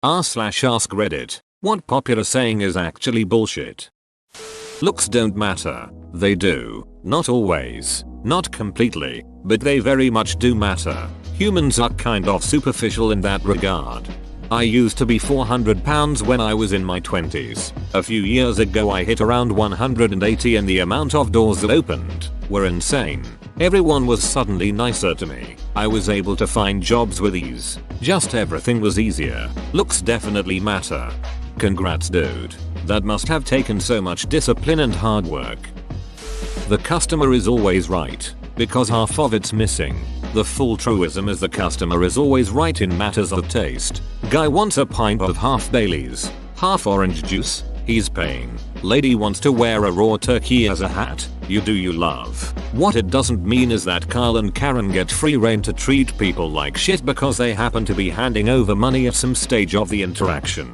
r/ask Reddit. What popular saying is actually bullshit? Looks don't matter. They do. Not always. Not completely. But they very much do matter. Humans are kind of superficial in that regard. I used to be 400 pounds when I was in my 20s. A few years ago I hit around 180 and the amount of doors that opened were insane. Everyone was suddenly nicer to me. I was able to find jobs with ease. Just everything was easier. Looks definitely matter. Congrats dude. That must have taken so much discipline and hard work. The customer is always right, because half of it's missing. The full truism is the customer is always right in matters of taste. Guy wants a pint of half Baileys, half orange juice, he's paying. Lady wants to wear a raw turkey as a hat, you do you love. What it doesn't mean is that Kyle and Karen get free rein to treat people like shit because they happen to be handing over money at some stage of the interaction.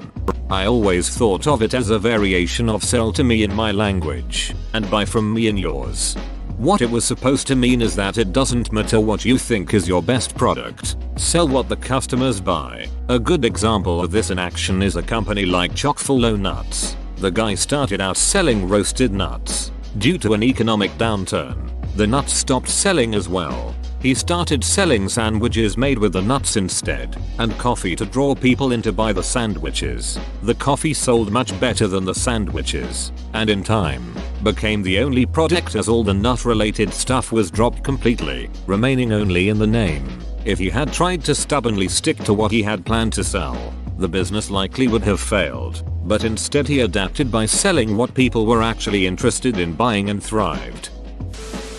I always thought of it as a variation of sell to me in my language, and buy from me in yours. What it was supposed to mean is that it doesn't matter what you think is your best product, sell what the customers buy. A good example of this in action is a company like Chock-full-o Nuts. The guy started out selling roasted nuts. Due to an economic downturn, the nuts stopped selling as well. He started selling sandwiches made with the nuts instead, and coffee to draw people in to buy the sandwiches. The coffee sold much better than the sandwiches, and in time, became the only product as all the nut related stuff was dropped completely, remaining only in the name. If he had tried to stubbornly stick to what he had planned to sell, the business likely would have failed, but instead he adapted by selling what people were actually interested in buying and thrived.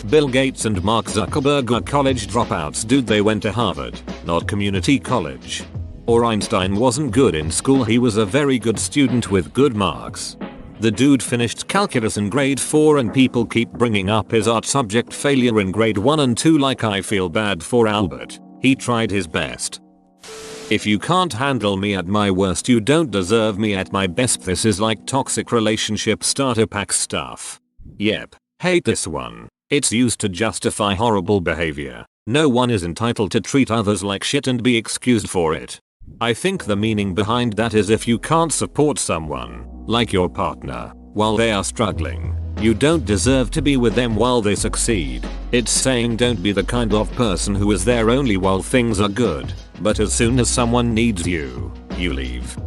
Bill Gates and Mark Zuckerberg are college dropouts dude, they went to Harvard, not community college. Or Einstein wasn't good in school, he was a very good student with good marks. The dude finished calculus in grade 4 and people keep bringing up his art subject failure in grade 1 and 2 like I feel bad for Albert. He tried his best. If you can't handle me at my worst you don't deserve me at my best. This is like toxic relationship starter pack stuff. Yep, hate this one. It's used to justify horrible behavior. No one is entitled to treat others like shit and be excused for it. I think the meaning behind that is if you can't support someone, like your partner, while they are struggling, you don't deserve to be with them while they succeed. It's saying don't be the kind of person who is there only while things are good, but as soon as someone needs you, you leave.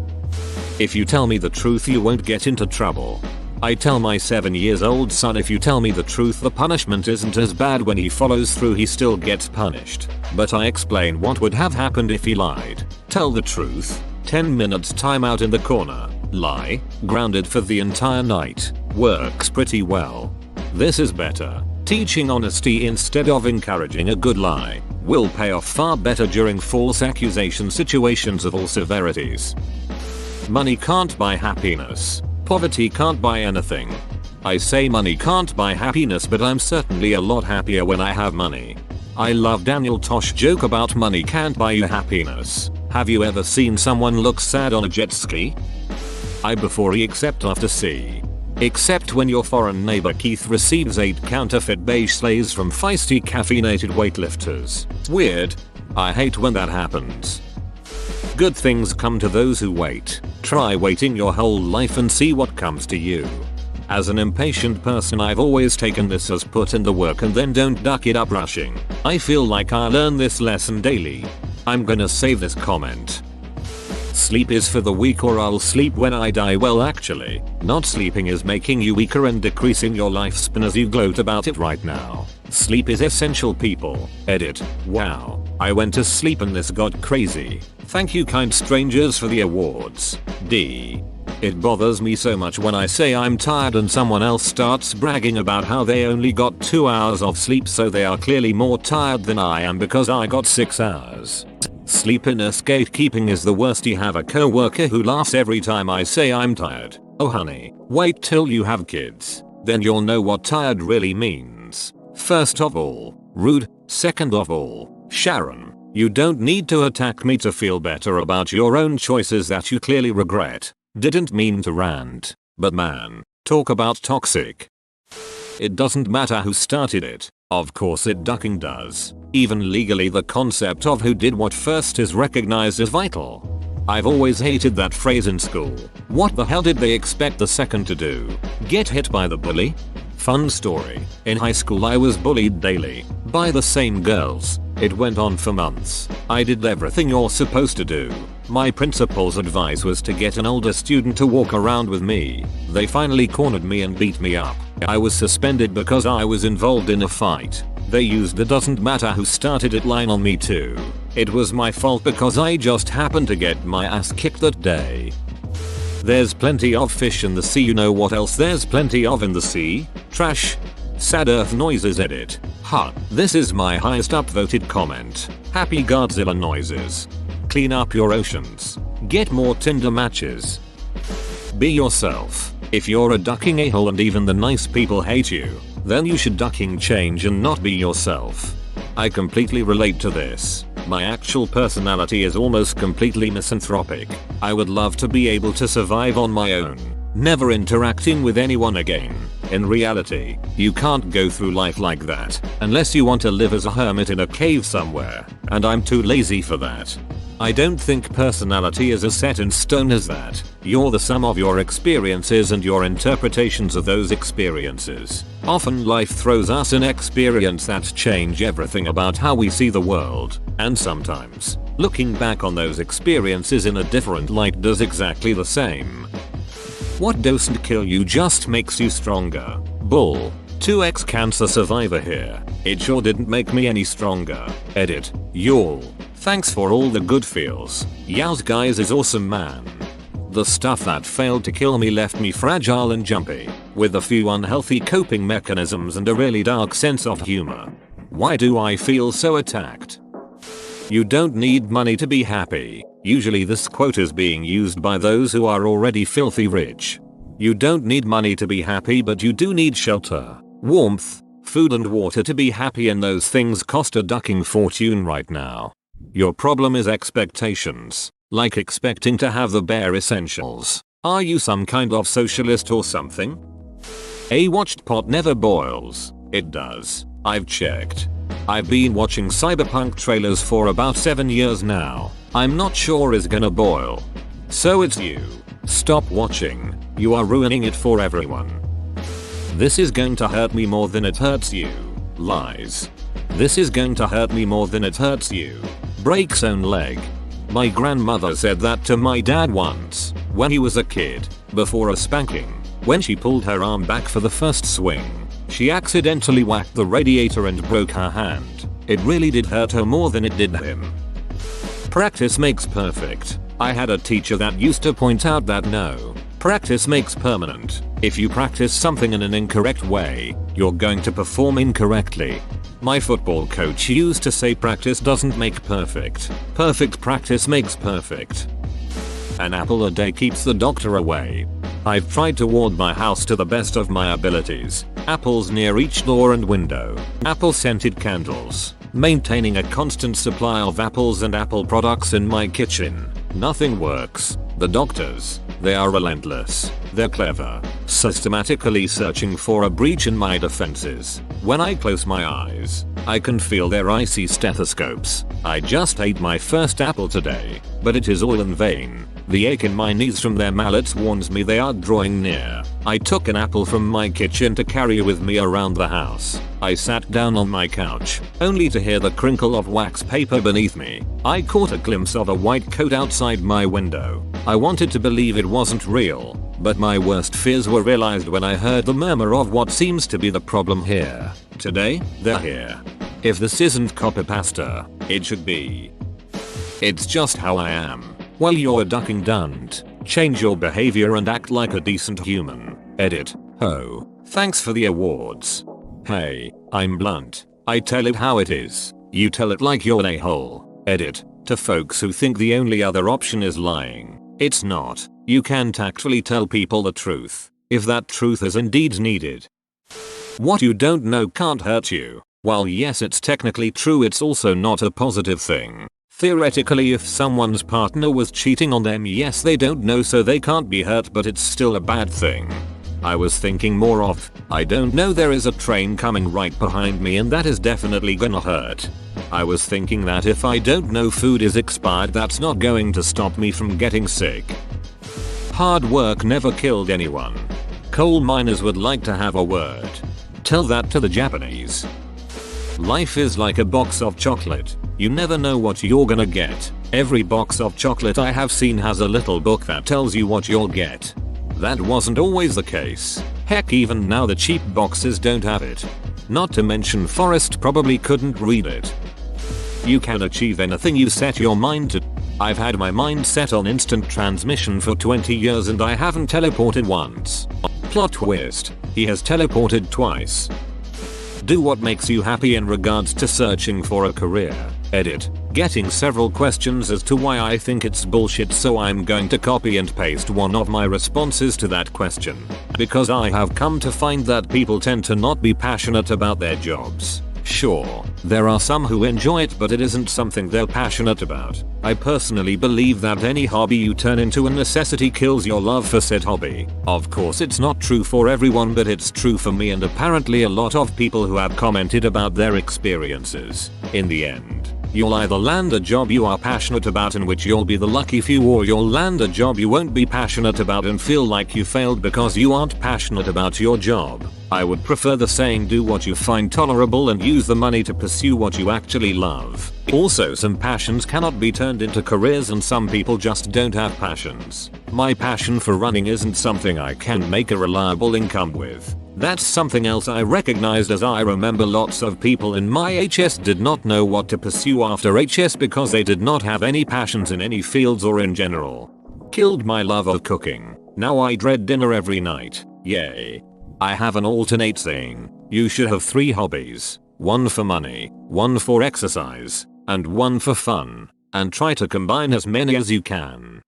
If you tell me the truth you won't get into trouble. I tell my 7-year-old son if you tell me the truth the punishment isn't as bad when he follows through, he still gets punished. But I explain what would have happened if he lied. Tell the truth. 10 minutes time out in the corner. Lie. Grounded for the entire night. Works pretty well. This is better. Teaching honesty instead of encouraging a good lie will pay off far better during false accusation situations of all severities. Money can't buy happiness. Poverty can't buy anything. I say money can't buy happiness, but I'm certainly a lot happier when I have money. I love Daniel Tosh joke about money can't buy you happiness. Have you ever seen someone look sad on a jet ski? I before E except after C. Except when your foreign neighbor Keith receives 8 counterfeit beige sleighs from feisty caffeinated weightlifters. Weird. I hate when that happens. Good things come to those who wait. Try waiting your whole life and see what comes to you. As an impatient person I've always taken this as put in the work and then don't duck it up rushing. I feel like I learn this lesson daily. I'm gonna save this comment. Sleep is for the weak or I'll sleep when I die. Well actually, not sleeping is making you weaker and decreasing your lifespan as you gloat about it right now. Sleep is essential people. Edit. Wow. I went to sleep and this got crazy. Thank you kind strangers for the awards. D. It bothers me so much when I say I'm tired and someone else starts bragging about how they only got 2 hours of sleep, so they are clearly more tired than I am because I got 6 hours. Sleepiness gatekeeping is the worst. You have a coworker who laughs every time I say I'm tired. Oh honey, wait till you have kids. Then you'll know what tired really means. First of all, rude. Second of all, Sharon, you don't need to attack me to feel better about your own choices that you clearly regret. Didn't mean to rant, but man, talk about toxic. It doesn't matter who started it. Of course it ducking does. Even legally the concept of who did what first is recognized as vital. I've always hated that phrase in school. What the hell did they expect the second to do? Get hit by the bully? Fun story. In high school I was bullied daily by the same girls. It went on for months. I did everything you're supposed to do. My principal's advice was to get an older student to walk around with me. They finally cornered me and beat me up. I was suspended because I was involved in a fight. They used the "doesn't matter who started it" line on me too. It was my fault because I just happened to get my ass kicked that day. There's plenty of fish in the sea. You know what else there's plenty of in the sea? Trash. Sad earth noises. Edit. Ha. This is my highest upvoted comment. Happy Godzilla noises. Clean up your oceans. Get more Tinder matches. Be yourself. If you're a ducking a-hole and even the nice people hate you, then you should ducking change and not be yourself. I completely relate to this. My actual personality is almost completely misanthropic. I would love to be able to survive on my own, never interacting with anyone again. In reality, you can't go through life like that unless you want to live as a hermit in a cave somewhere, and I'm too lazy for that. I don't think personality is as set in stone as that. You're the sum of your experiences and your interpretations of those experiences. Often life throws us an experience that change everything about how we see the world, and sometimes, looking back on those experiences in a different light does exactly the same. What doesn't kill you just makes you stronger. Bull. 2x cancer survivor here. It sure didn't make me any stronger. Edit. Y'all. Thanks for all the good feels. Yows guys is awesome, man. The stuff that failed to kill me left me fragile and jumpy, with a few unhealthy coping mechanisms and a really dark sense of humor. Why do I feel so attacked? You don't need money to be happy. Usually this quote is being used by those who are already filthy rich. You don't need money to be happy, but you do need shelter, warmth, food and water to be happy, and those things cost a ducking fortune right now. Your problem is expectations, like expecting to have the bare essentials. Are you some kind of socialist or something? A watched pot never boils. It does. I've checked. I've been watching Cyberpunk trailers for about 7 years now. I'm not sure it's gonna boil. So it's you. Stop watching. You are ruining it for everyone. This is going to hurt me more than it hurts you. Lies. This is going to hurt me more than it hurts you. Breaks own leg. My grandmother said that to my dad once, when he was a kid, before a spanking. When she pulled her arm back for the first swing, she accidentally whacked the radiator and broke her hand. It really did hurt her more than it did him. Practice makes perfect. I had a teacher that used to point out that no, practice makes permanent. If you practice something in an incorrect way, you're going to perform incorrectly. My football coach used to say practice doesn't make perfect. Perfect practice makes perfect. An apple a day keeps the doctor away. I've tried to ward my house to the best of my abilities. Apples near each door and window. Apple scented candles. Maintaining a constant supply of apples and apple products in my kitchen. Nothing works. The doctors, they are relentless. They're clever. Systematically searching for a breach in my defenses. When I close my eyes, I can feel their icy stethoscopes. I just ate my first apple today, but it is all in vain. The ache in my knees from their mallets warns me they are drawing near. I took an apple from my kitchen to carry with me around the house. I sat down on my couch, only to hear the crinkle of wax paper beneath me. I caught a glimpse of a white coat outside my window. I wanted to believe it wasn't real, but my worst fears were realized when I heard the murmur of what seems to be the problem here. Today, they're here. If this isn't copypasta, it should be. It's just how I am. Well, you're a ducking dunt. Change your behavior and act like a decent human. Edit. Ho. Thanks for the awards. Hey, I'm blunt. I tell it how it is. You tell it like you're an a-hole. Edit. To folks who think the only other option is lying. It's not. You can tactfully tell people the truth, if that truth is indeed needed. What you don't know can't hurt you. While yes, it's technically true, it's also not a positive thing. Theoretically, if someone's partner was cheating on them, yes, they don't know, so they can't be hurt, but it's still a bad thing. I was thinking more of, I don't know, there is a train coming right behind me and that is definitely gonna hurt. I was thinking that if I don't know food is expired, that's not going to stop me from getting sick. Hard work never killed anyone. Coal miners would like to have a word. Tell that to the Japanese. Life is like a box of chocolate. You never know what you're gonna get. Every box of chocolate I have seen has a little book that tells you what you'll get. That wasn't always the case. Heck, even now the cheap boxes don't have it. Not to mention Forrest probably couldn't read it. You can achieve anything you set your mind to. I've had my mind set on instant transmission for 20 years and I haven't teleported once. Plot twist, he has teleported twice. Do what makes you happy in regards to searching for a career. Edit. Getting several questions as to why I think it's bullshit, so I'm going to copy and paste one of my responses to that question. Because I have come to find that people tend to not be passionate about their jobs. Sure, there are some who enjoy it, but it isn't something they're passionate about. I personally believe that any hobby you turn into a necessity kills your love for said hobby. Of course it's not true for everyone, but it's true for me and apparently a lot of people who have commented about their experiences. In the end, you'll either land a job you are passionate about, in which you'll be the lucky few, or you'll land a job you won't be passionate about and feel like you failed because you aren't passionate about your job. I would prefer the saying, do what you find tolerable and use the money to pursue what you actually love. Also, some passions cannot be turned into careers and some people just don't have passions. My passion for running isn't something I can make a reliable income with. That's something else I recognized, as I remember lots of people in my HS did not know what to pursue after HS because they did not have any passions in any fields or in general. Killed my love of cooking. Now I dread dinner every night. Yay. I have an alternate saying. You should have 3 hobbies. One for money, one for exercise, and one for fun. And try to combine as many as you can.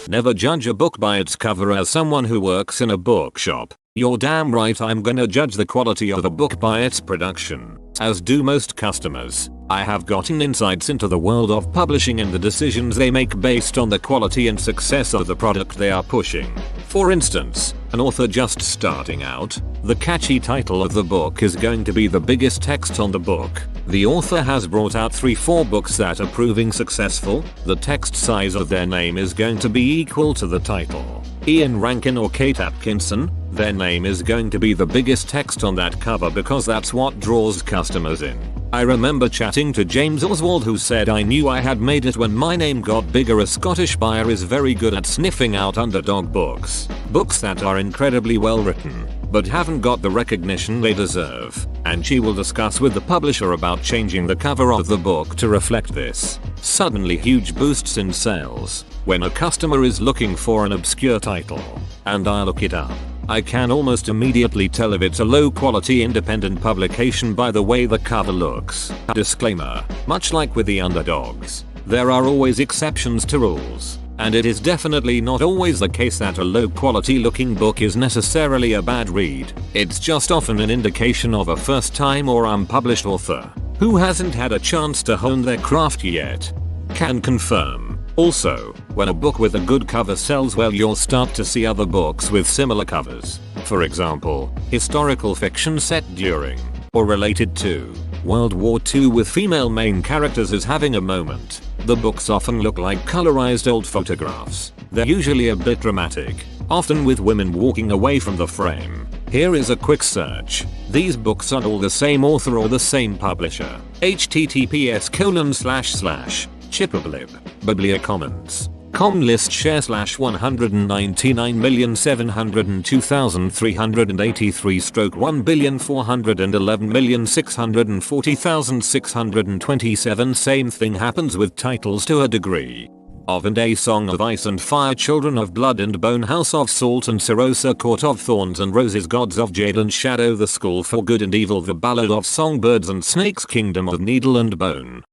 Never judge a book by its cover. As someone who works in a bookshop, you're damn right I'm gonna judge the quality of a book by its production. As do most customers. I have gotten insights into the world of publishing and the decisions they make based on the quality and success of the product they are pushing. For instance, an author just starting out, the catchy title of the book is going to be the biggest text on the book. The author has brought out 3-4 books that are proving successful. The text size of their name is going to be equal to the title. Ian Rankin or Kate Atkinson, their name is going to be the biggest text on that cover because that's what draws customers in. I remember chatting to James Oswald, who said, I knew I had made it when my name got bigger. A Scottish buyer is very good at sniffing out underdog books. Books that are incredibly well written, but haven't got the recognition they deserve. And she will discuss with the publisher about changing the cover of the book to reflect this. Suddenly huge boosts in sales when a customer is looking for an obscure title. And I look it up. I can almost immediately tell if it's a low quality independent publication by the way the cover looks. Disclaimer, much like with the underdogs, there are always exceptions to rules. And it is definitely not always the case that a low quality looking book is necessarily a bad read. It's just often an indication of a first time or unpublished author who hasn't had a chance to hone their craft yet. Can confirm. Also, when a book with a good cover sells well, you'll start to see other books with similar covers. For example, historical fiction set during or related to World War II with female main characters is having a moment. The books often look like colorized old photographs. They're usually a bit dramatic, often with women walking away from the frame. Here is a quick search. These books are all the same author or the same publisher. https://chipperblib. Bibliacommons. Comlist share /199,702,383/1,411,640,627. Same thing happens with titles to a degree. Of and A Song of Ice and Fire, Children of Blood and Bone, House of Salt and Sirosa, Court of Thorns and Roses, Gods of Jade and Shadow, The School for Good and Evil, The Ballad of Songbirds and Snakes, Kingdom of Needle and Bone.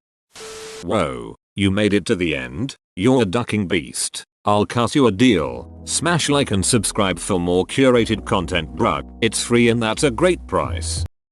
Whoa, you made it to the end? You're a ducking beast. I'll cut you a deal. Smash like and subscribe for more curated content, bruh. It's free and that's a great price.